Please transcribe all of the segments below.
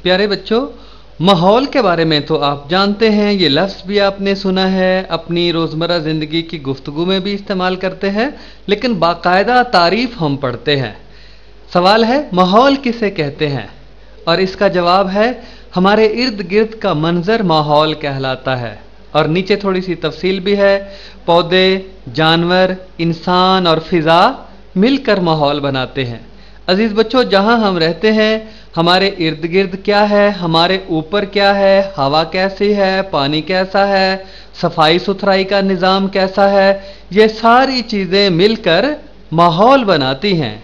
प्यारे बच्चों, माहौल के बारे में तो आप जानते हैं, ये लफ्ज़ भी आपने सुना है, अपनी रोज़मर्रा ज़िंदगी की गुफ्तगू में भी इस्तेमाल करते हैं, लेकिन बाकायदा तारीफ़ हम पढ़ते हैं। सवाल है माहौल किसे कहते हैं, और इसका जवाब है हमारे इर्द गिर्द का मंजर माहौल कहलाता है। और नीचे थोड़ी सी तफसील भी है, पौधे, जानवर, इंसान और फ़िज़ा मिलकर माहौल बनाते हैं। अजीज़ बच्चों, जहाँ हम रहते हैं हमारे इर्द गिर्द क्या है, हमारे ऊपर क्या है, हवा कैसी है, पानी कैसा है, सफाई सुथराई का निज़ाम कैसा है, ये सारी चीज़ें मिलकर माहौल बनाती हैं।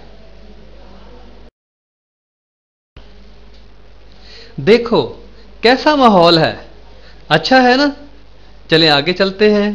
देखो कैसा माहौल है, अच्छा है ना? चलें आगे चलते हैं।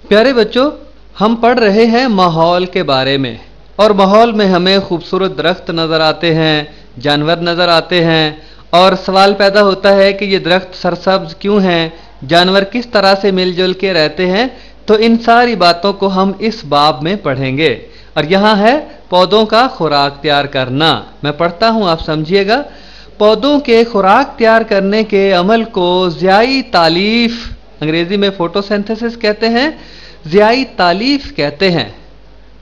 प्यारे बच्चों, हम पढ़ रहे हैं माहौल के बारे में, और माहौल में हमें खूबसूरत दरख्त नज़र आते हैं, जानवर नज़र आते हैं, और सवाल पैदा होता है कि ये दरख्त सरसब्ज क्यों हैं, जानवर किस तरह से मिलजुल के रहते हैं। तो इन सारी बातों को हम इस बाब में पढ़ेंगे। और यहाँ है पौधों का खुराक तैयार करना। मैं पढ़ता हूँ, आप समझिएगा। पौधों के खुराक तैयार करने के अमल को ज़ियाई तालीफ, अंग्रेज़ी में फोटोसिंथेसिस कहते हैं, ज़ियाई तालीफ कहते हैं।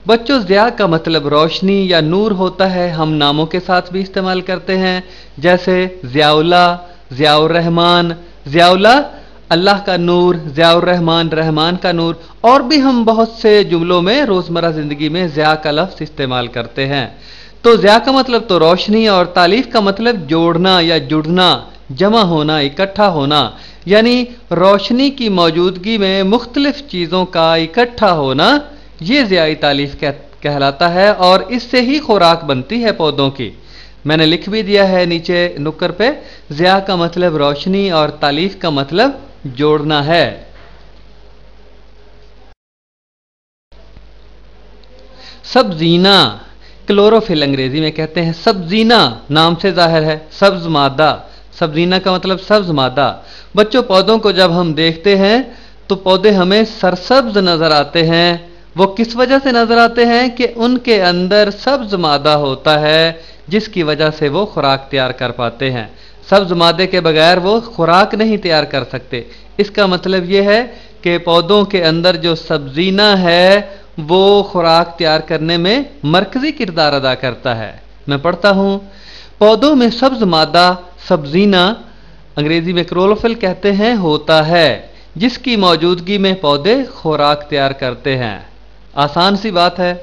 बच्चों, ज़िया का मतलब रोशनी या नूर होता है, हम नामों के साथ भी इस्तेमाल करते हैं, जैसे ज़ियाउल्ला, ज़ियाउर रहमान। ज़ियाउल्ला अल्लाह का नूर, ज़ियाउर रहमान रहमान का नूर। और भी हम बहुत से जुमलों में रोज़मर्रा ज़िंदगी में ज़िया का लफ्ज़ इस्तेमाल करते हैं। तो ज़िया का मतलब तो रोशनी, और तालीफ का मतलब जोड़ना या जुड़ना, जमा होना, इकट्ठा होना। यानी रोशनी की मौजूदगी में मुख्तलिफ चीज़ों का इकट्ठा होना, ये ज़ियाई तालीफ कहलाता है, और इससे ही खुराक बनती है पौधों की। मैंने लिख भी दिया है नीचे नुक्कर पे, ज़िया का मतलब रोशनी और तालीफ का मतलब जोड़ना है। सब्ज़ीना, क्लोरोफिल अंग्रेजी में कहते हैं। सब्ज़ीना नाम से जाहिर है, सब्ज़ मादा। सब्ज़ीना का मतलब सब्ज़ मादा। बच्चों, पौधों को जब हम देखते हैं तो पौधे हमें सरसब्ज नज़र आते हैं। वो किस वजह से नज़र आते हैं कि उनके अंदर सब्ज़ मादा होता है, जिसकी वजह से वो खुराक तैयार कर पाते हैं। सब्ज़ मादे के बगैर वो खुराक नहीं तैयार कर सकते। इसका मतलब ये है कि पौधों के अंदर जो सब्ज़ीना है वो खुराक तैयार करने में मरकज़ी किरदार अदा करता है। मैं पढ़ता हूँ, पौधों में सब्ज़ मादा सब्ज़ीना, अंग्रेज़ी में क्लोरोफिल कहते हैं, होता है, जिसकी मौजूदगी में पौधे खुराक तैयार करते हैं। आसान सी बात है।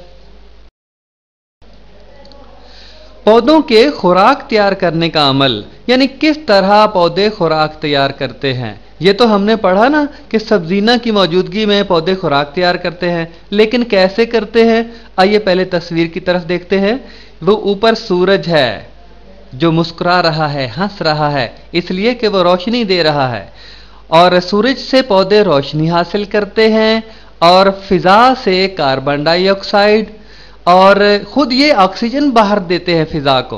पौधों के खुराक तैयार करने का अमल, यानी किस तरह पौधे खुराक तैयार करते हैं, ये तो हमने पढ़ा ना कि सब्ज़ीना की मौजूदगी में पौधे खुराक तैयार करते हैं, लेकिन कैसे करते हैं? आइए पहले तस्वीर की तरफ देखते हैं। वो ऊपर सूरज है जो मुस्कुरा रहा है, हंस रहा है, इसलिए कि वो रोशनी दे रहा है, और सूरज से पौधे रोशनी हासिल करते हैं, और फिज़ा से कार्बन डाइऑक्साइड और खुद ये ऑक्सीजन बाहर देते हैं फिज़ा को।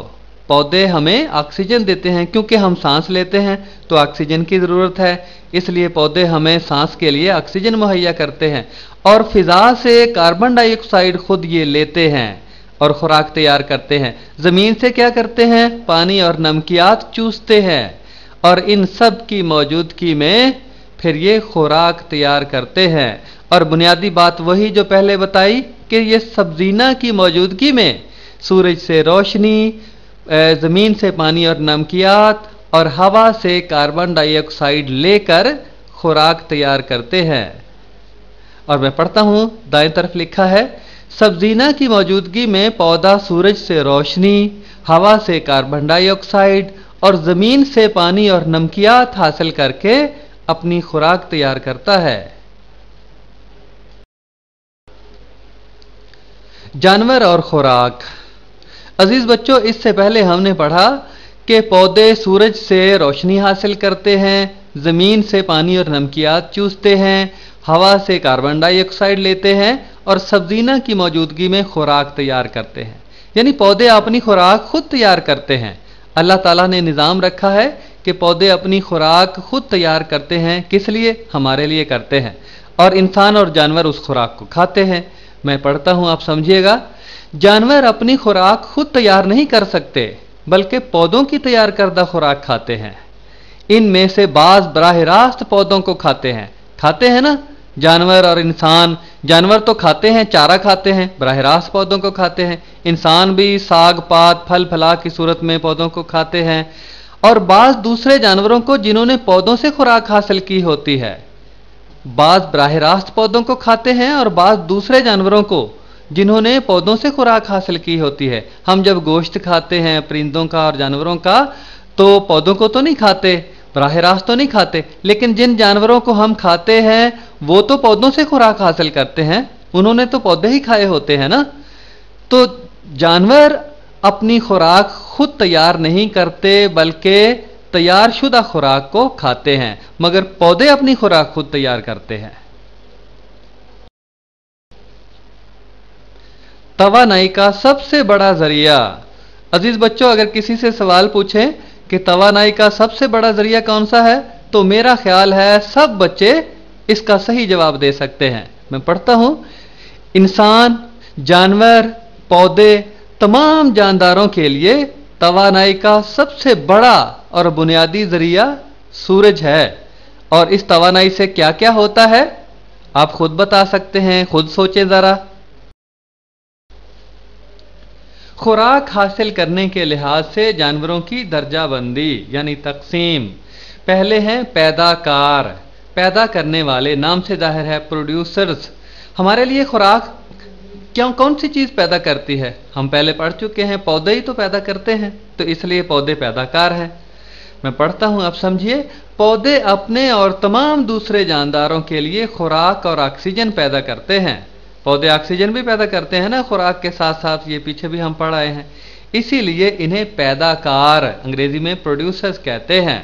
पौधे हमें ऑक्सीजन देते हैं, क्योंकि हम सांस लेते हैं तो ऑक्सीजन की ज़रूरत है, इसलिए पौधे हमें सांस के लिए ऑक्सीजन मुहैया करते हैं, और फिज़ा से कार्बन डाइऑक्साइड खुद ये लेते हैं और खुराक तैयार करते हैं। ज़मीन से क्या करते हैं? पानी और नमकियात चूसते हैं, और इन सब की मौजूदगी में फिर ये खुराक तैयार करते हैं। और बुनियादी बात वही जो पहले बताई कि ये सब्ज़ीना की मौजूदगी में सूरज से रोशनी, ज़मीन से पानी और नमकियात, और हवा से कार्बन डाइऑक्साइड लेकर खुराक तैयार करते हैं। और मैं पढ़ता हूँ, दाएं तरफ लिखा है, सब्ज़ीना की मौजूदगी में पौधा सूरज से रोशनी, हवा से कार्बन डाइऑक्साइड और ज़मीन से पानी और नमकियात हासिल करके अपनी खुराक तैयार करता है। जानवर और खुराक। अजीज़ बच्चों, इससे पहले हमने पढ़ा कि पौधे सूरज से रोशनी हासिल करते हैं, ज़मीन से पानी और नमकियात चूसते हैं, हवा से कार्बन डाइऑक्साइड लेते हैं, और सब्ज़ीना की मौजूदगी में खुराक तैयार करते हैं। यानी पौधे अपनी खुराक खुद तैयार करते हैं। अल्लाह ताला ने निज़ाम रखा है कि पौधे अपनी खुराक खुद तैयार करते हैं। किस लिए? हमारे लिए करते हैं, और इंसान और जानवर उस खुराक को खाते हैं। मैं पढ़ता हूँ, आप समझिएगा। जानवर अपनी खुराक खुद तैयार नहीं कर सकते बल्कि पौधों की तैयार करदा खुराक खाते हैं। इनमें से बाज बराह रास्त पौधों को खाते हैं ना। जानवर और इंसान, जानवर तो खाते हैं, चारा खाते हैं, बराह रास्त पौधों को खाते हैं। इंसान भी साग पात फल फला की सूरत में पौधों को खाते हैं। और बाज दूसरे जानवरों को जिन्होंने पौधों से खुराक हासिल की होती है, बाज बराह रास्त पौधों को खाते हैं और बाज दूसरे जानवरों को जिन्होंने पौधों से खुराक हासिल की होती है। हम जब गोश्त खाते हैं परिंदों का और जानवरों का, तो पौधों को तो नहीं खाते, बराह रास्त तो नहीं खाते, लेकिन जिन जानवरों को हम खाते हैं वो तो पौधों से खुराक हासिल करते हैं, उन्होंने तो पौधे ही खाए होते हैं ना। तो जानवर अपनी खुराक खुद तैयार नहीं करते बल्कि तैयार शुदा खुराक को खाते हैं, मगर पौधे अपनी खुराक खुद तैयार करते हैं। तवानाई का सबसे बड़ा जरिया। अजीज बच्चों, अगर किसी से सवाल पूछें कि तवानाई का सबसे बड़ा जरिया कौन सा है, तो मेरा ख्याल है सब बच्चे इसका सही जवाब दे सकते हैं। मैं पढ़ता हूं, इंसान, जानवर, पौधे, तमाम जानदारों के लिए तवानाई का सबसे बड़ा और बुनियादी जरिया सूरज है। और इस तवानाई से क्या क्या होता है आप खुद बता सकते हैं, खुद सोचें जरा। खुराक हासिल करने के लिहाज से जानवरों की दर्जाबंदी यानी तकसीम। पहले हैं पैदाकार, पैदा करने वाले, नाम से जाहिर है प्रोड्यूसर्स। हमारे लिए खुराक क्यों, कौन सी चीज पैदा करती है, हम पहले पढ़ चुके हैं, पौधे ही तो पैदा करते हैं, तो इसलिए पौधे पैदाकार हैं। मैं पढ़ता हूं, आप समझिए। पौधे अपने और तमाम दूसरे जानदारों के लिए खुराक और ऑक्सीजन पैदा करते हैं। पौधे ऑक्सीजन भी पैदा करते हैं ना खुराक के साथ साथ, ये पीछे भी हम पढ़ आए हैं। इसीलिए इन्हें पैदाकार, अंग्रेजी में प्रोड्यूसर्स कहते हैं।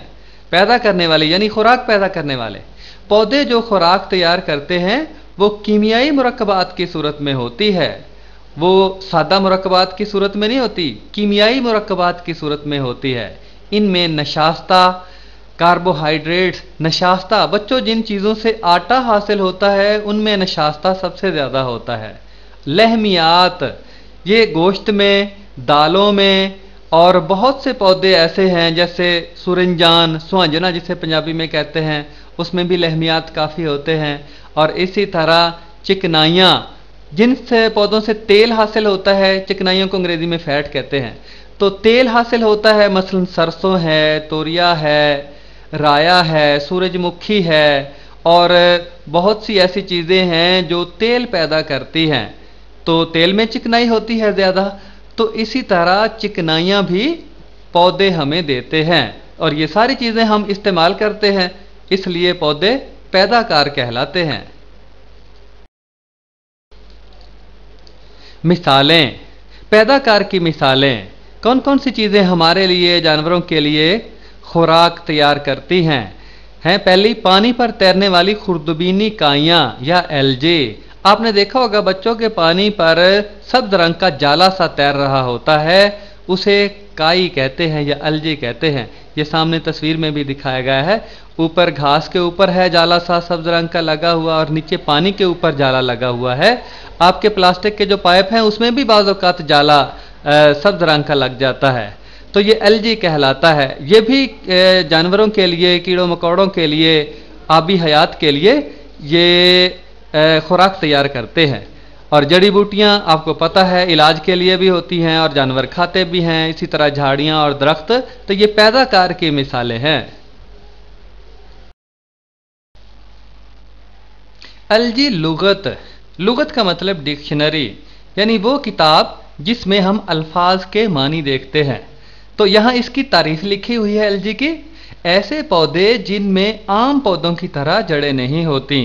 पैदा करने वाले यानी खुराक पैदा करने वाले। पौधे जो खुराक तैयार करते हैं वो कीमियाई मुरक्कबात की सूरत में होती है, वो सादा मुरक्कबात की सूरत में नहीं होती, कीमियाई मुरक्कबात की सूरत में होती है। इनमें नशास्ता, कार्बोहाइड्रेट्स, नशास्ता, बच्चों जिन चीज़ों से आटा हासिल होता है उनमें नशास्ता सबसे ज़्यादा होता है। लहमियात, ये गोश्त में, दालों में, और बहुत से पौधे ऐसे हैं जैसे सुरंजान, सुहांजना जिसे पंजाबी में कहते हैं, उसमें भी लहमियात काफ़ी होते हैं। और इसी तरह चिकनाइयाँ, जिनसे पौधों से तेल हासिल होता है, चिकनाइयों को अंग्रेजी में फैट कहते हैं, तो तेल हासिल होता है। मसलन सरसों है, तोरिया है, राया है, सूरजमुखी है, और बहुत सी ऐसी चीज़ें हैं जो तेल पैदा करती हैं, तो तेल में चिकनाई होती है ज़्यादा। तो इसी तरह चिकनाइयाँ भी पौधे हमें देते हैं और ये सारी चीज़ें हम इस्तेमाल करते हैं, इसलिए पौधे पैदाकार कहलाते हैं। मिसालें, पैदाकार की मिसालें, कौन कौन सी चीज़ें हमारे लिए, जानवरों के लिए खुराक तैयार करती हैं? पहली, पानी पर तैरने वाली खुर्दबीनी काइयाँ या एल्जे। आपने देखा होगा बच्चों के पानी पर सब्ज रंग का जाला सा तैर रहा होता है, उसे काई कहते हैं या एल्जे कहते हैं। ये सामने तस्वीर में भी दिखाया गया है। ऊपर घास के ऊपर है जाला सा सब्ज रंग का लगा हुआ और नीचे पानी के ऊपर जाला लगा हुआ है। आपके प्लास्टिक के जो पाइप हैं उसमें भी बाज़ औक़ात जाला सब्ज रंग का लग जाता है, तो ये एल्जी कहलाता है। ये भी जानवरों के लिए, कीड़ों मकोड़ों के लिए, आबी हयात के लिए ये खुराक तैयार करते हैं। और जड़ी बूटियाँ आपको पता है इलाज के लिए भी होती हैं और जानवर खाते भी हैं। इसी तरह झाड़ियाँ और दरख्त, तो ये पैदाकार की मिसालें हैं। एल्जी लुगत, लुगत का मतलब डिक्शनरी, यानी वो किताब जिसमें हम अल्फाज के मानी देखते हैं। तो यहाँ इसकी तारीफ लिखी हुई है एल्जी की। ऐसे पौधे जिनमें आम पौधों की तरह जड़ें नहीं होती,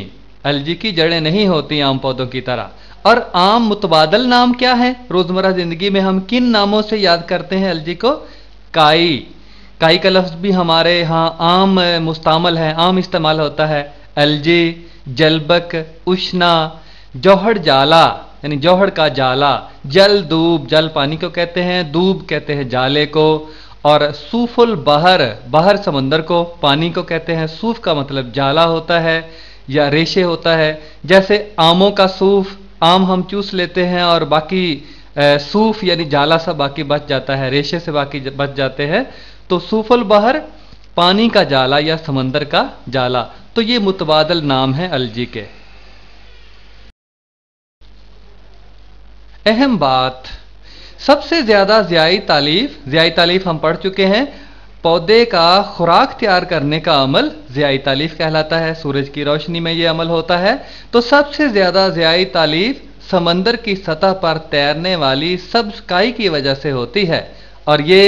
एल्जी की जड़ें नहीं होती आम पौधों की तरह। और आम मुतबादल नाम क्या है, रोजमर्रा जिंदगी में हम किन नामों से याद करते हैं एल्जी को? काई, काई का लफ्ज भी हमारे यहाँ आम मुस्तामल है, आम इस्तेमाल होता है। एल्जी, जलबक, उष्णा, जौहड़ जाला यानी जौहड़ का जाला, जल दूब, जल पानी को कहते हैं, दूब कहते हैं जाले को। और सूफुल बहर, बहर समंदर को, पानी को कहते हैं। सूफ का मतलब जाला होता है या रेशे होता है। जैसे आमों का सूफ, आम हम चूस लेते हैं और बाकी सूफ यानी जाला सा बाकी बच जाता है, रेशे से बाकी बच जाते हैं, तो सूफुल बहर पानी का जाला या समंदर का जाला। तो ये मुतबादल नाम है अलजी के। अहम बात, सबसे ज्यादा ज़ियाई तालीफ हम पढ़ चुके हैं। पौधे का खुराक तैयार करने का अमल ज़ियाई तालीफ कहलाता है। सूरज की रोशनी में यह अमल होता है। तो सबसे ज्यादा ज़ियाई तालीफ समंदर की सतह पर तैरने वाली सब्ज काई की वजह से होती है। और ये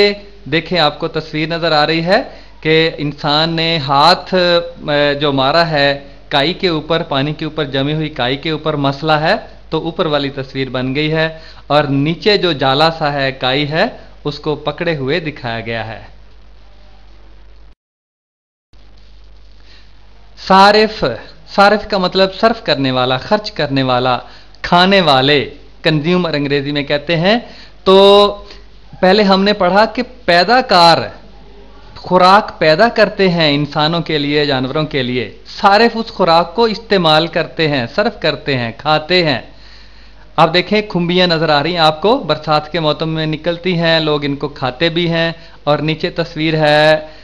देखें, आपको तस्वीर नजर आ रही है कि इंसान ने हाथ जो मारा है काई के ऊपर, पानी के ऊपर जमी हुई काई के ऊपर मसला है, तो ऊपर वाली तस्वीर बन गई है और नीचे जो जाला सा है, काई है, उसको पकड़े हुए दिखाया गया है। सारिफ का मतलब सर्फ करने वाला, खर्च करने वाला, खाने वाले, कंज्यूमर अंग्रेजी में कहते हैं। तो पहले हमने पढ़ा कि पैदाकार खुराक पैदा करते हैं इंसानों के लिए, जानवरों के लिए। सारिफ उस खुराक को इस्तेमाल करते हैं, सर्व करते हैं, खाते हैं। आप देखें, खुम्बियां नजर आ रही हैं आपको, बरसात के मौसम में निकलती हैं, लोग इनको खाते भी हैं। और नीचे तस्वीर है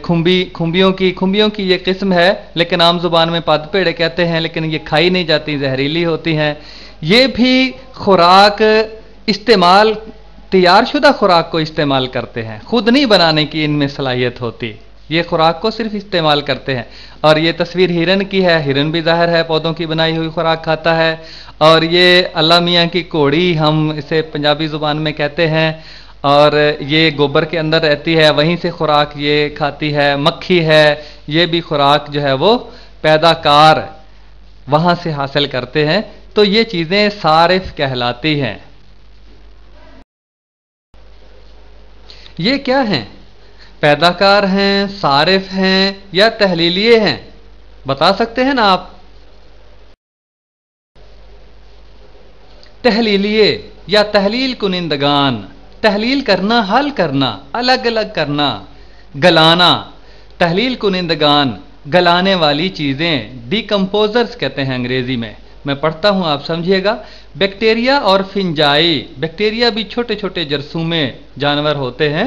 खुम्बियों की ये किस्म है, लेकिन आम जुबान में पदपेड़े कहते हैं, लेकिन ये खाई नहीं जाती, जहरीली होती हैं। ये भी खुराक इस्तेमाल, तैयार शुदा खुराक को इस्तेमाल करते हैं, खुद नहीं बनाने की इनमें सलाहियत होती, ये खुराक को सिर्फ इस्तेमाल करते हैं। और ये तस्वीर हिरन की है, हिरन भी ज़ाहिर है पौधों की बनाई हुई खुराक खाता है। और ये अल्लाह मियाँ की कोड़ी, हम इसे पंजाबी ज़ुबान में कहते हैं, और ये गोबर के अंदर रहती है, वहीं से खुराक ये खाती है। मक्खी है, ये भी खुराक जो है वो पैदाकार वहाँ से हासिल करते हैं। तो ये चीज़ें सारिफ कहलाती हैं। ये क्या हैं? पैदाकार हैं, सारिफ हैं, या तहलीलिये हैं? बता सकते हैं ना आप? तहलीलिये या तहलील कुनिंदगान, तहलील करना, हल करना, अलग अलग करना, गलाना। तहलील कुनिंदगान, गलाने वाली चीजें, डिकम्पोजर्स कहते हैं अंग्रेजी में। मैं पढ़ता हूं, आप समझिएगा। बैक्टीरिया और फिंजाई, बैक्टीरिया भी छोटे छोटे जरसूमे जानवर होते हैं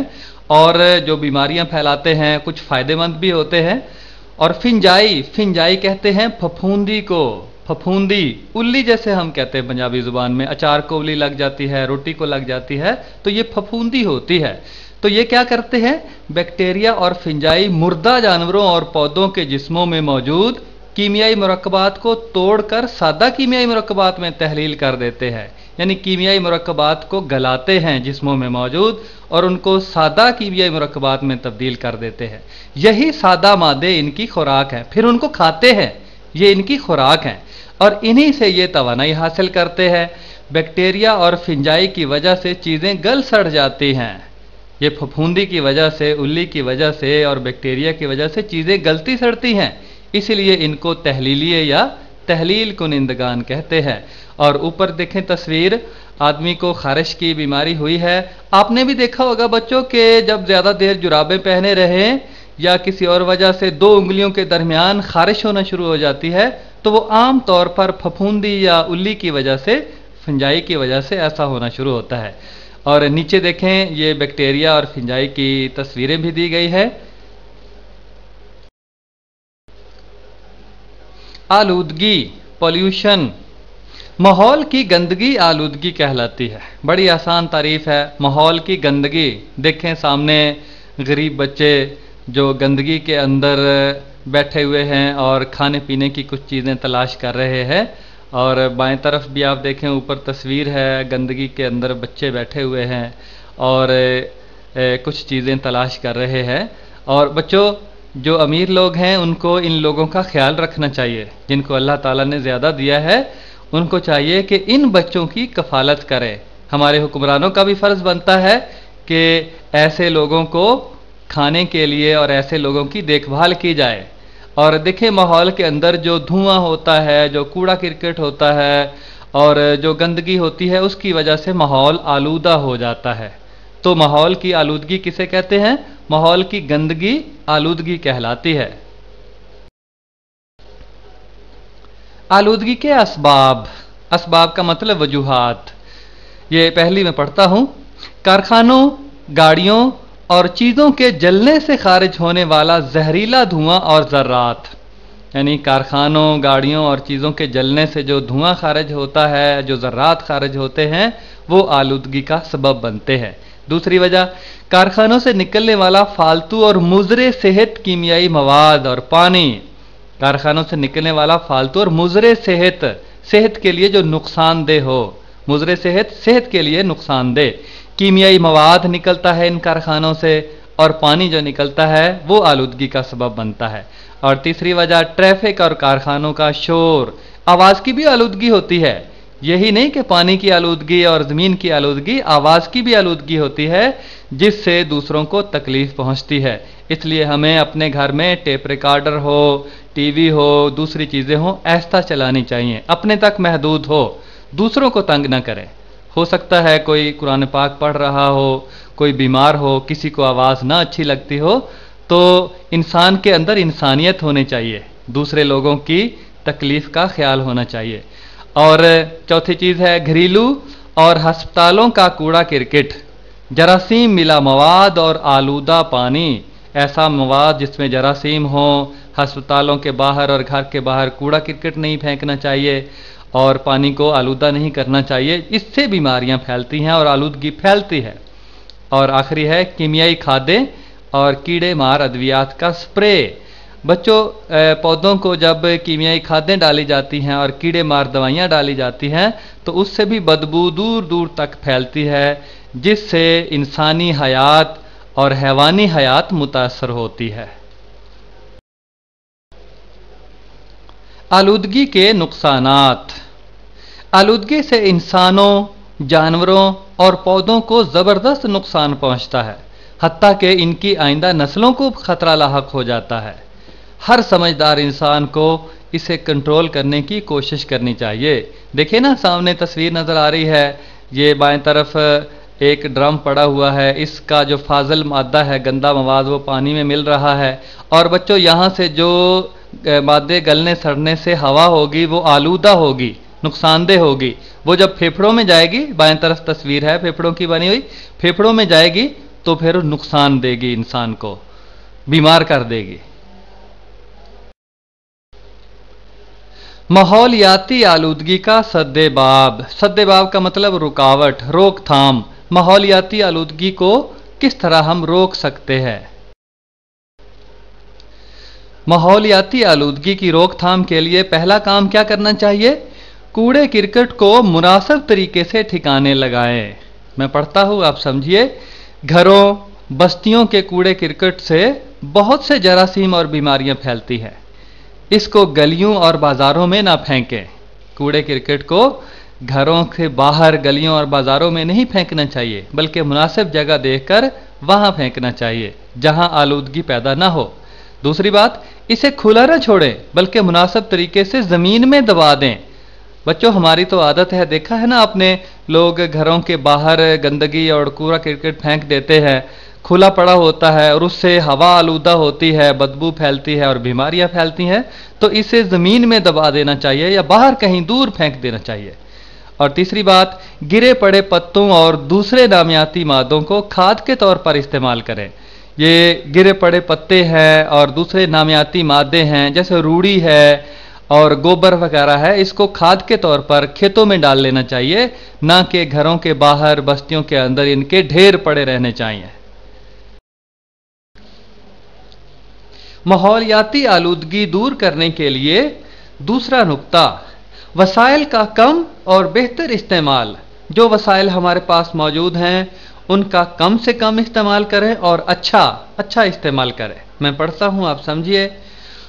और जो बीमारियां फैलाते हैं, कुछ फायदेमंद भी होते हैं। और फिंजाई कहते हैं फफूंदी को, फफूंदी, उल्ली जैसे हम कहते हैं पंजाबी जुबान में, अचार को उल्ली लग जाती है, रोटी को लग जाती है, तो ये फफूंदी होती है। तो ये क्या करते हैं? बैक्टीरिया और फिंजाई मुर्दा जानवरों और पौधों के जिस्मों में मौजूद कीमियाई मुरक्कबात को तोड़कर सादा कीमियाई मुरक्कबात में तहलील कर देते हैं। यानी कीमियाई मुरक्कबात को गलाते हैं जिस्मों में मौजूद और उनको सादा कीमियाई मुरक्कबात में तब्दील कर देते हैं। यही सादा मादे इनकी खुराक है, फिर उनको खाते हैं, ये इनकी खुराक है और इन्हीं से ये तवानाई हासिल करते हैं। बैक्टीरिया और फिंजाई की वजह से चीज़ें गल सड़ जाती हैं। ये फफूंदी की वजह से, उल्ली की वजह से और बैक्टीरिया की वजह से चीज़ें गलती सड़ती हैं, इसलिए इनको तहलीलिये या तहलील कुनिंदगान कहते हैं। और ऊपर देखें तस्वीर, आदमी को खारिश की बीमारी हुई है। आपने भी देखा होगा बच्चों के जब ज़्यादा देर जुराबें पहने रहें या किसी और वजह से दो उंगलियों के दरमियान खारिश होना शुरू हो जाती है, तो वो आम तौर पर फफूंदी या उल्ली की वजह से, फिंजाई की वजह से ऐसा होना शुरू होता है। और नीचे देखें, ये बैक्टीरिया और फिंजाई की तस्वीरें भी दी गई है। आलूदगी, पॉल्यूशन, माहौल की गंदगी आलूदगी कहलाती है। बड़ी आसान तारीफ है। माहौल की गंदगी, देखें सामने गरीब बच्चे जो गंदगी के अंदर बैठे हुए हैं और खाने पीने की कुछ चीज़ें तलाश कर रहे हैं। और बाएं तरफ भी आप देखें, ऊपर तस्वीर है, गंदगी के अंदर बच्चे बैठे हुए हैं और कुछ चीज़ें तलाश कर रहे हैं। और बच्चों, जो अमीर लोग हैं उनको इन लोगों का ख्याल रखना चाहिए, जिनको अल्लाह ताला ने ज़्यादा दिया है उनको चाहिए कि इन बच्चों की कफालत करें। हमारे हुक्मरानों का भी फ़र्ज़ बनता है कि ऐसे लोगों को खाने के लिए और ऐसे लोगों की देखभाल की जाए। और देखें, माहौल के अंदर जो धुआं होता है, जो कूड़ा किरकट होता है और जो गंदगी होती है, उसकी वजह से माहौल आलूदा हो जाता है। तो माहौल की आलूदगी किसे कहते हैं? माहौल की गंदगी आलूदगी कहलाती है। आलूदगी के असबाब, असबाब का मतलब वजूहात। یہ پہلی میں پڑھتا ہوں، کارخانوں، گاڑیوں اور چیزوں کے جلنے سے خارج ہونے والا زہریلا دھواں اور ذرات، یعنی کارخانوں، گاڑیوں اور چیزوں کے جلنے سے جو دھواں خارج ہوتا ہے، جو ذرات خارج ہوتے ہیں، وہ آلودگی کا سبب بنتے ہیں۔ دوسری وجہ، کارخانوں سے نکلنے والا فالتو اور مضر صحت کیمیائی مواد اور پانی، کارخانوں سے نکلنے والا فالتو اور مضر صحت کے لیے جو نقصان دہ ہو، مضر صحت کے لیے نقصان دہ کیمیائی مواد نکلتا ہے ان کارخانوں سے، اور پانی جو نکلتا ہے وہ آلودگی کا سبب بنتا ہے۔ اور تیسری وجہ، ٹریفک اور کارخانوں کا شور، آواز کی بھی آلودگی ہوتی ہے، یہی نہیں کہ پانی کی آلودگی اور زمین کی آلودگی، آواز کی بھی آلودگی ہوتی ہے جس سے دوسروں کو تکلیف پہنچتی ہے۔ اس لیے ہمیں اپنے گھر میں ٹیپ ریکارڈر ہو، ٹی وی ہو، دوسری چیزیں ہوں، ایسا چلانی چاہیے، اپنے تک محدود ہو، دوسروں کو تنگ نہ کرے۔ ہو سکتا ہے کوئی قرآن پاک پڑھ رہا ہو، کوئی بیمار ہو، کسی کو آواز نہ اچھی لگتی ہو، تو انسان کے اندر انسانیت ہونی چاہیے، دوسرے لوگوں کی تکلیف کا خیال ہونا چاہیے۔ اور چوتھی چیز ہے گھریلو اور ہسپتالوں کا کوڑا کرکٹ، جراثیم ملا مواد اور آلودہ پانی، ایسا مواد جس میں جراثیم ہوں، ہسپتالوں کے باہر اور گھر کے باہر کوڑا کرکٹ نہیں پھینکنا چاہیے اور پانی کو آلودہ نہیں کرنا چاہیے، اس سے بیماریاں پھیلتی ہیں اور آلودگی پھیلتی ہے۔ اور آخری ہے کیمیائی کھادیں اور کیڑے مار ادویات کا سپرے۔ بچوں، پودوں کو جب کیمیائی کھادیں ڈالی جاتی ہیں اور کیڑے مار دوائیاں ڈالی جاتی ہیں تو اس سے بھی بدبو دور دور تک پھیلتی ہے، جس سے انسانی حیات اور حیوانی حیات متاثر ہوتی ہے۔ آلودگی کے نقصانات۔ آلودگی سے انسانوں، جانوروں اور پودوں کو زبردست نقصان پہنچتا ہے، حتیٰ کہ ان کی آئندہ نسلوں کو خطرہ لاحق ہو جاتا ہے۔ ہر سمجھدار انسان کو اسے کنٹرول کرنے کی کوشش کرنی چاہیے۔ دیکھیں نا، سامنے تصویر نظر آ رہی ہے، یہ بائیں طرف ایک ڈرم پڑا ہوا ہے، اس کا جو فاضل مادہ ہے، گندا مواد، وہ پانی میں مل رہا ہے، اور بچوں یہاں سے جو مادے گلنے سڑنے سے ہوا ہوگی وہ آلودہ ہوگی، نقصان دہ ہوگی، وہ جب پھیپھڑوں میں جائے گی، بائیں طرف تصویر ہے پھیپھڑوں کی بنی ہوئی، پھیپھڑوں میں جائے گی تو پھر نقصان دے گی، انسان کو بیمار کر دے گی۔ ماحولیاتی آلودگی کا سد باب۔ سد باب کا مطلب رکاوٹ، روک تھام۔ ماحولیاتی آلودگی کو کس طرح ہم روک سکتے ہیں؟ ماحولیاتی آلودگی کی روک تھام کے لیے پہلا کام کیا کرنا چاہیے؟ کوڑے کرکٹ کو مناسب طریقے سے ٹھکانے لگائیں۔ میں پڑھتا ہوں، آپ سمجھیے۔ گھروں، بستیوں کے کوڑے کرکٹ سے بہت سے جراثیم اور بیماریاں پھیلتی ہیں، اس کو گلیوں اور بازاروں میں نہ پھینکیں۔ کوڑے کرکٹ کو گھروں کے باہر، گلیوں اور بازاروں میں نہیں پھینکنا چاہیے، بلکہ مناسب جگہ دیکھ کر وہاں پھینکنا چاہیے جہاں آلودگی پیدا نہ ہو۔ دوسری بات، اسے کھلا نہ چھوڑیں بلکہ مناسب طریقے سے زمین میں دبا دیں۔ بچوں، ہماری تو عادت ہے، دیکھا ہے نا آپ نے، لوگ گھروں کے باہر گندگی اور کوڑا کرکٹ پھینک دیتے ہیں، کھلا پڑا ہوتا ہے اور اس سے ہوا آلودہ ہوتی ہے، بدبو پھیلتی ہے اور بیماریاں پھیلتی ہیں، تو اسے زمین میں دبا دینا چاہیے یا باہر کہیں دور پھینک دینا چاہیے۔ اور تیسری بات، گرے پڑے پتوں اور دوسرے نامیاتی مادوں کو کھاد کے طور پر استعمال کریں۔ یہ گرے پڑے پتے ہیں اور دوسرے نامیاتی مادے ہیں، جیسے روڑی ہے اور گوبر وغیرہ ہے، اس کو کھاد کے طور پر کھیتوں میں ڈال لینا چاہیے، نہ کہ گھروں کے باہر، بستیوں کے اندر ان کے ڈھیر پڑے رہنے چاہیے۔ ماحولیاتی آلودگی دور کرنے کے لیے دوسرا نقطہ، وسائل کا کم اور بہتر استعمال۔ جو وسائل ہمارے پاس موجود ہیں ان کا کم سے کم استعمال کریں اور اچھا استعمال کریں۔ میں پڑھتا ہوں، آپ سمجھیے۔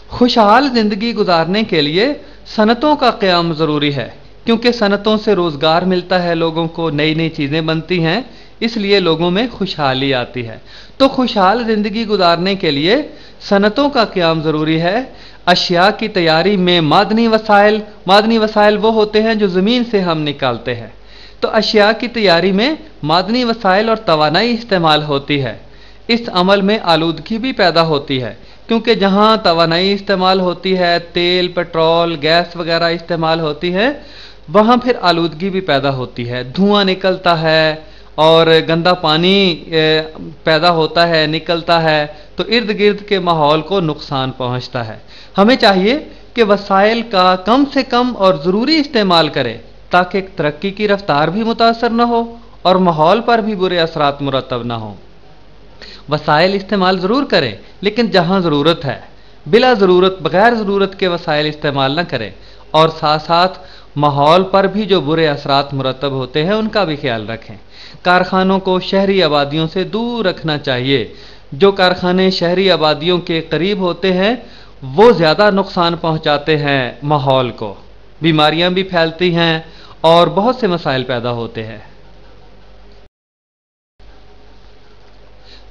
خوشحال زندگی گزارنے کے لیے صنعتوں کا قیام ضروری ہے، کیونکہ صنعتوں سے روزگار ملتا ہے، لوگوں کو نئی نئی چیزیں بنتی ہیں، اس لیے لوگوں میں خوشحالی آتی ہے۔ تو خوشحال زندگی گزارنے کے لیے صنعتوں کا قیام ضروری ہے۔ اشیاء کی تیاری میں معدنی وسائل وہ ہوتے ہیں جو زمین سے ہم نکالتے ہیں، تو اشیاء کی تیاری میں معدنی وسائل اور توانائی استعمال ہوتی ہے۔ اس عمل میں آلودگی بھی پیدا ہوتی ہے، کیونکہ جہاں توانائی استعمال ہوتی ہے، تیل، پیٹرول، گیس وغیرہ استعمال ہوتی ہے، وہاں پھر آلودگی بھی پیدا ہوتی ہے، دھواں نکلتا ہے اور گندا پانی پیدا ہوتا ہے، نکلتا ہے، تو ارد گرد کے ماحول کو نقصان پہنچتا ہے۔ ہمیں چاہیے کہ وسائل کا کم سے کم اور ضروری استعمال کریں تاکہ ترقی کی رفتار بھی متاثر نہ ہو اور ماحول پر بھی برے اثرات مرتب نہ ہوں۔ وسائل استعمال ضرور کریں لیکن جہاں ضرورت ہے، بلا ضرورت بغیر ضرورت کے وسائل استعمال نہ کریں، اور ساتھ ساتھ ماحول پر بھی جو برے اثرات مرتب ہوتے ہیں ان کا بھی خیال رکھیں۔ کارخانوں کو شہری آبادیوں سے دور رکھنا چاہیے۔ جو کارخانے شہری آبادیوں کے قریب ہوتے ہیں وہ زیادہ نقصان پہنچاتے ہیں ماحول کو، بیماریاں بھی پھیلتی ہیں اور بہت سے مسائل پیدا ہوتے ہیں۔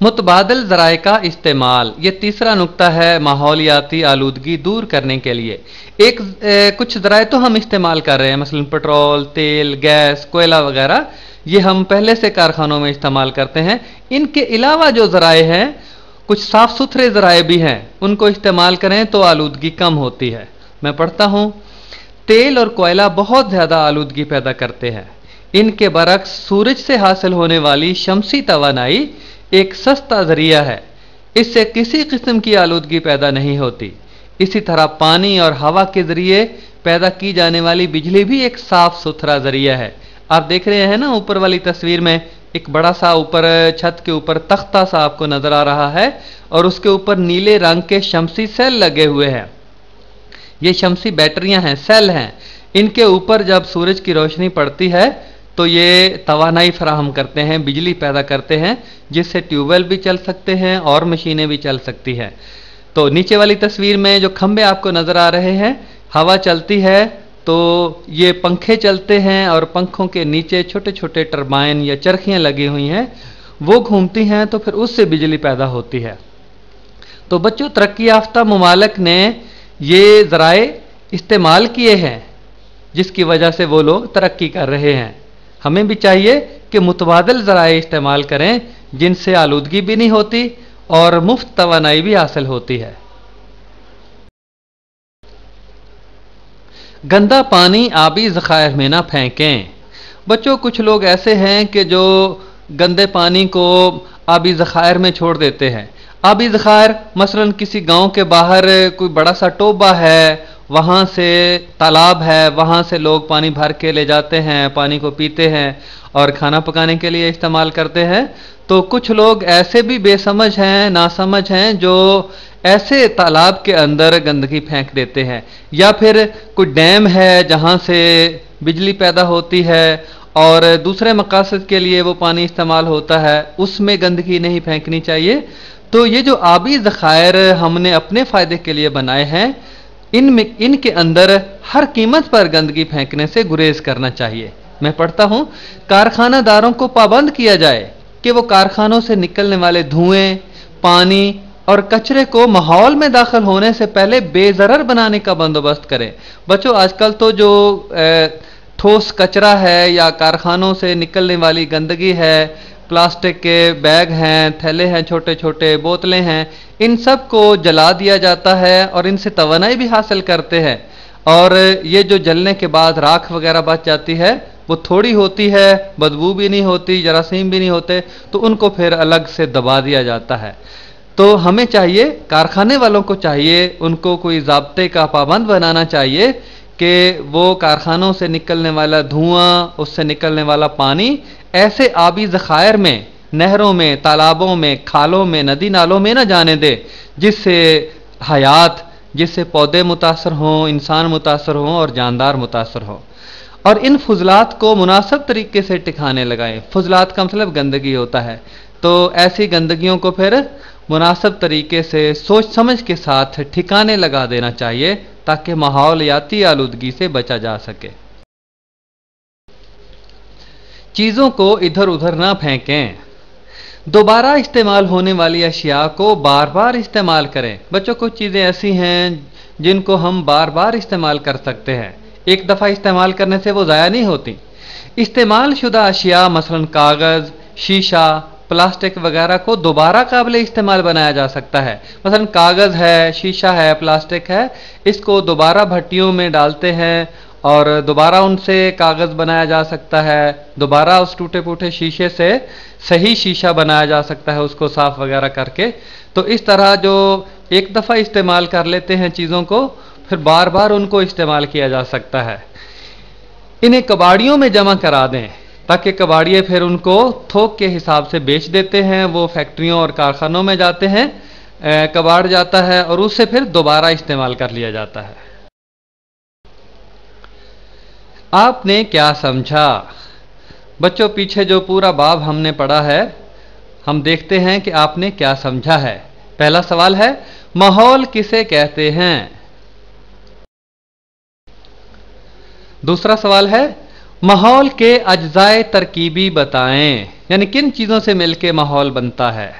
متبادل ذرائع کا استعمال، یہ تیسرا نقطہ ہے ماحولیاتی آلودگی دور کرنے کے لیے۔ کچھ ذرائع تو ہم استعمال کر رہے ہیں، مثلا پٹرول، تیل، گیس، کوئلہ وغیرہ، یہ ہم پہلے سے کارخانوں میں استعمال کرتے ہیں۔ ان کے علاوہ جو ذرائع ہیں، کچھ صاف ستھرے ذرائع بھی ہیں، ان کو استعمال کریں تو آلودگی کم ہوتی ہے۔ میں پڑھتا ہوں، تیل اور کوئلہ بہت زیادہ آلودگی پیدا کرتے ہیں۔ ان کے برعکس سورج سے حاصل ہونے والی شمسی توانائی ایک سستا ذریعہ ہے، اس سے کسی قسم کی آلودگی پیدا نہیں ہوتی۔ اسی طرح پانی اور ہوا کے ذریعے پیدا کی جانے والی بجلی بھی ایک صاف ستھرا ذریعہ ہے۔ آپ دیکھ رہے ہیں نا اوپر والی تصویر میں ایک بڑا سا اوپر چھت کے اوپر تختہ سا آپ کو نظر آ رہا ہے اور اس کے اوپر نیلے رنگ کے شمسی سیل لگے ہوئے ہیں۔ یہ شمسی بیٹریاں ہیں، سیل ہیں۔ ان کے اوپر جب سورج کی روشنی پڑتی ہے تو یہ توانائی فراہم کرتے ہیں، بجلی پیدا کرتے ہیں، جس سے ٹیوب ویل بھی چل سکتے ہیں اور مشینیں بھی چل سکتی ہیں۔ تو نیچے والی تصویر میں جو کھمبے آپ کو نظر آ رہے ہیں، ہوا چلتی ہے تو یہ پنکھے چلتے ہیں اور پنکھوں کے نیچے چھوٹے چھوٹے ٹربائن یا چرخیاں لگی ہوئی ہیں، وہ گھومتی ہیں تو پھر اس سے بجلی پیدا ہوتی ہے۔ تو بچوں، ترقی یافتہ ممالک نے یہ ذرائع استعمال کیے ہیں جس کی وجہ سے وہ لوگ ترقی کر رہے ہیں۔ ہمیں بھی چاہیے کہ متبادل ذرائع استعمال کریں جن سے آلودگی بھی نہیں ہوتی اور مفت توانائی بھی حاصل ہوتی ہے۔ گندا پانی آبی ذخائر میں نہ پھینکیں۔ بچوں، کچھ لوگ ایسے ہیں کہ جو گندے پانی کو آبی ذخائر میں چھوڑ دیتے ہیں۔ آبی ذخائر مثلا کسی گاؤں کے باہر کوئی بڑا سا ٹوبہ ہے، وہاں سے تالاب ہے، وہاں سے لوگ پانی بھر کے لے جاتے ہیں، پانی کو پیتے ہیں اور کھانا پکانے کے لیے استعمال کرتے ہیں۔ تو کچھ لوگ ایسے بھی بے سمجھ ہیں، ناسمجھ ہیں، جو ایسے تالاب کے اندر گندگی پھینک دیتے ہیں، یا پھر کوئی ڈیم ہے جہاں سے بجلی پیدا ہوتی ہے اور دوسرے مقاصد کے لیے وہ پانی استعمال ہوتا ہے، اس میں گندگی نہیں پھینکنی چاہیے۔ تو یہ جو آبی ذخائر ہم نے اپنے فائدے کے لیے بنائے ہیں، ان کے اندر ہر قیمت پر گندگی پھینکنے سے گریز کرنا چاہیے۔ میں پڑھتا ہوں، کارخانہ داروں کو پابند کیا جائے کہ وہ کارخانوں سے نکلنے والے دھوئیں، پانی اور کچرے کو ماحول میں داخل ہونے سے پہلے بے ضرر بنانے کا بندوبست کریں۔ بچوں، آج کل تو جو ٹھوس کچرا ہے یا کارخانوں سے نکلنے والی گندگی ہے، پلاسٹک کے بیگ ہیں، تھیلے ہیں، چھوٹے چھوٹے بوتلیں ہیں، ان سب کو جلا دیا جاتا ہے اور ان سے توانائی بھی حاصل کرتے ہیں، اور یہ جو جلنے کے بعد راکھ وغیرہ بچ جاتی ہے وہ تھوڑی ہوتی ہے، بدبو بھی نہیں ہوتی، جراثیم بھی نہیں ہوتے، تو ان کو پھر الگ سے دبا دیا جاتا ہے۔ تو ہمیں چاہیے، کارخانے والوں کو چاہیے، ان کو کوئی ضابطے کا پابند بنانا چاہیے کہ وہ کارخانوں سے نکلنے والا دھواں، اس سے نکلنے والا پانی ایسے آبی ذخائر میں، نہروں میں، تالابوں میں، کھالوں میں، ندی نالوں میں نہ جانے دے، جس سے حیات، جس سے پودے متاثر ہوں، انسان متاثر ہوں اور جاندار متاثر ہوں۔ اور ان فضلات کو مناسب طریقے سے ٹھکانے لگائیں۔ فضلات کا مطلب گندگی ہوتا ہے، تو ایسی گندگیوں کو پھر مناسب طریقے سے سوچ سمجھ کے ساتھ ٹھکانے لگا دینا چاہیے تاکہ ماحولیاتی آلودگی سے بچا جا سکے۔ چیزوں کو ادھر ادھر نہ پھینکیں۔ دوبارہ استعمال ہونے والی اشیاء کو بار بار استعمال کریں۔ بچوں، کچھ چیزیں ایسی ہیں جن کو ہم بار بار استعمال کر سکتے ہیں، ایک دفعہ استعمال کرنے سے وہ ضائع نہیں ہوتی۔ استعمال شدہ اشیاء مثلا کاغذ، شیشہ، پلاسٹک وغیرہ کو دوبارہ قابل استعمال بنایا جا سکتا ہے۔ مثلا کاغذ ہے، شیشہ ہے، پلاسٹک ہے، اس کو دوبارہ بھٹیوں میں ڈالتے ہیں اور دوبارہ ان سے کاغذ بنایا جا سکتا ہے، دوبارہ اس ٹوٹے پھوٹے شیشے سے صحیح شیشہ بنایا جا سکتا ہے اس کو صاف وغیرہ کر کے۔ تو اس طرح جو ایک دفعہ استعمال کر لیتے ہیں چیزوں کو، پھر بار بار ان کو استعمال کیا جا سکتا ہے۔ انہیں کباڑیوں میں جمع کرا دیں تاکہ کباڑیے پھر ان کو تھوک کے حساب سے بیچ دیتے ہیں، وہ فیکٹریوں اور کارخانوں میں جاتے ہیں، کباڑ جاتا ہے اور اس سے پھر دوبارہ استعمال کر لیا جاتا ہے۔ آپ نے کیا سمجھا؟ بچوں پیچھے جو پورا باب ہم نے پڑھا ہے، ہم دیکھتے ہیں کہ آپ نے کیا سمجھا ہے۔ پہلا سوال ہے ماحول کسے کہتے ہیں؟ دوسرا سوال ہے ماحول کے اجزائے ترکیبی بتائیں، یعنی کن چیزوں سے مل کے ماحول بنتا ہے۔